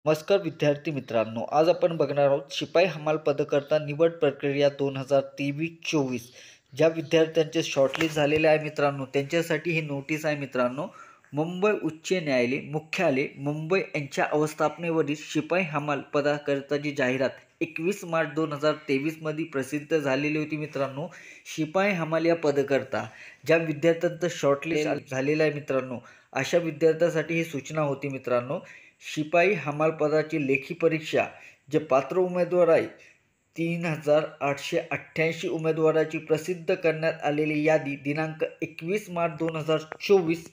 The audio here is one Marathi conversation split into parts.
नमस्कार विद्यार्थी मित्रांनो, आज आपण बघणार आहोत शिपाई हमाल पदकर्ता निवड प्रक्रिया 2023-24. ज्या विद्यार्थ्यांचे शॉर्टलिस्ट झालेले आहे मित्रांनो, त्यांच्यासाठी ही नोटीस आहे मित्रांनो. मुंबई उच्च न्यायालय मुख्यालय मुंबई यांच्या अवस्थापनेवरील शिपाई हमाल पदकर्ताची जाहिरात 21 मार्च 2023 मध्ये प्रसिद्ध झालेली होती मित्रांनो. शिपाई हमाल या पदकर्ता ज्या विद्यार्थ्यांचं शॉर्टलिस्ट झालेलं आहे मित्रांनो, अशा विद्यार्थ्यांसाठी ही सूचना होती मित्रांनो. शिपाई हमाल पदाची लेखी परीक्षा जे पात्र उमेदवार आहे 3888 उमेदवाराची प्रसिद्ध करण्यात आलेली यादी दिनांक 21 मार्च 2024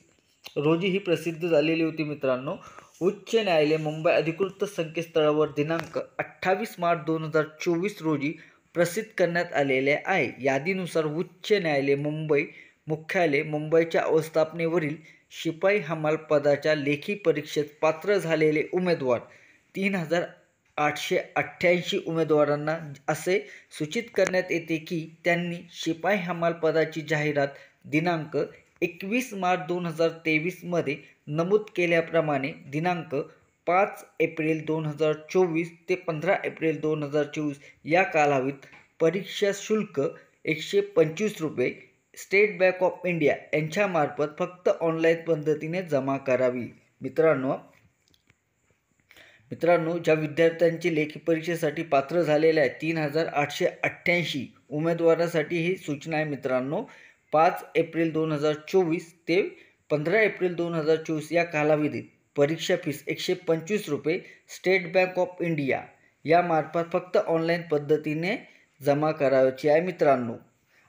रोजी ही प्रसिद्ध झालेली होती मित्रांनो. उच्च न्यायालय मुंबई अधिकृत संकेतस्थळावर दिनांक 28 मार्च 2024 रोजी प्रसिद्ध करण्यात आलेले आहे. यादीनुसार उच्च न्यायालय मुंबई मुख्यालय मुंबईच्या अवस्थापनेवरील शिपाई हमाल पदाच्या लेखी परीक्षेत पात्र झालेले उमेदवार 3888 उमेदवारांना असे सूचित करण्यात येते की त्यांनी शिपाई हमाल पदाची जाहिरात दिनांक 21 मार्च 2023 मध्ये नमूद केल्याप्रमाणे दिनांक 5 एप्रिल 2024 ते 15 एप्रिल 2024 या कालावधीत परीक्षा शुल्क 125 रुपये स्टेट बँक ऑफ इंडिया यांच्यामार्फत फक्त ऑनलाईन पद्धतीने जमा करावी. मित्रांनो, ज्या विद्यार्थ्यांची लेखी परीक्षेसाठी पात्र झालेले आहे 3888 उमेदवारासाठी ही सूचना आहे मित्रांनो. 5 एप्रिल 2024 ते 15 एप्रिल 2024 या कालावधीत परीक्षा फीस 125 रुपये स्टेट बँक ऑफ इंडिया यामार्फत फक्त ऑनलाईन पद्धतीने जमा करायची आहे मित्रांनो.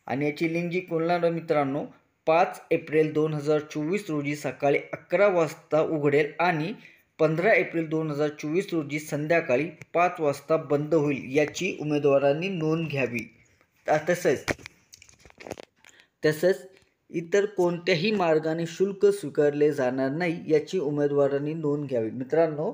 आणि याची लिंक जी खोलणार मित्रांनो 5 एप्रिल 2024 रोजी सकाळी 11 वाजता उघडेल आणि 15 एप्रिल 2024 रोजी संध्याकाळी 5 वाजता बंद होईल, याची उमेदवारांनी नोंद घ्यावी. तसंच इतर कोणत्याही मार्गाने शुल्क स्वीकारले जाणार नाही याची उमेदवारांनी नोंद घ्यावी. मित्रांनो,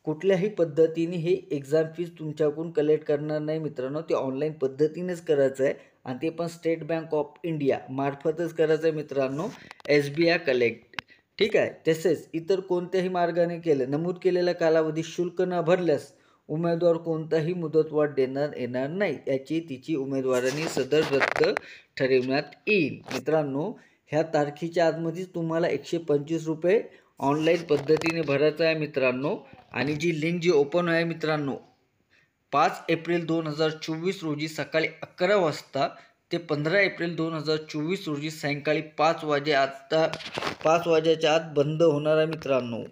कुठल्याही पद्धतीने हे एक्झाम फीज तुमच्याकडून कलेक्ट करणार नाही मित्रांनो. ते ऑनलाईन पद्धतीनेच करायचं आहे आणि ते पण स्टेट बँक ऑफ इंडिया मार्फतच करायचं आहे मित्रांनो. SBI कलेक्ट, ठीक आहे. तसेच इतर कोणत्याही मार्गाने नमूद केलेल्या कालावधीत शुल्क न भरल्यास उमेदवार कोणताही मुदतवाढ देण्यात येणार नाही, याची तिची उमेदवारांनी सदर रद्द ठरविण्यात येईल. मित्रांनो, ह्या तारखेच्या आतमध्येच तुम्हाला 125 रुपये ऑनलाईन पद्धतीने भरायचं आहे मित्रांनो. आणि जी लिंक जी ओपन आहे मित्रांनो 5 एप्रिल 2024 रोजी सकाळी 11 वाजता ते 15 एप्रिल 2024 रोजी सायंकाळी 5 वाजेच्या आत बंद होणार आहे मित्रांनो.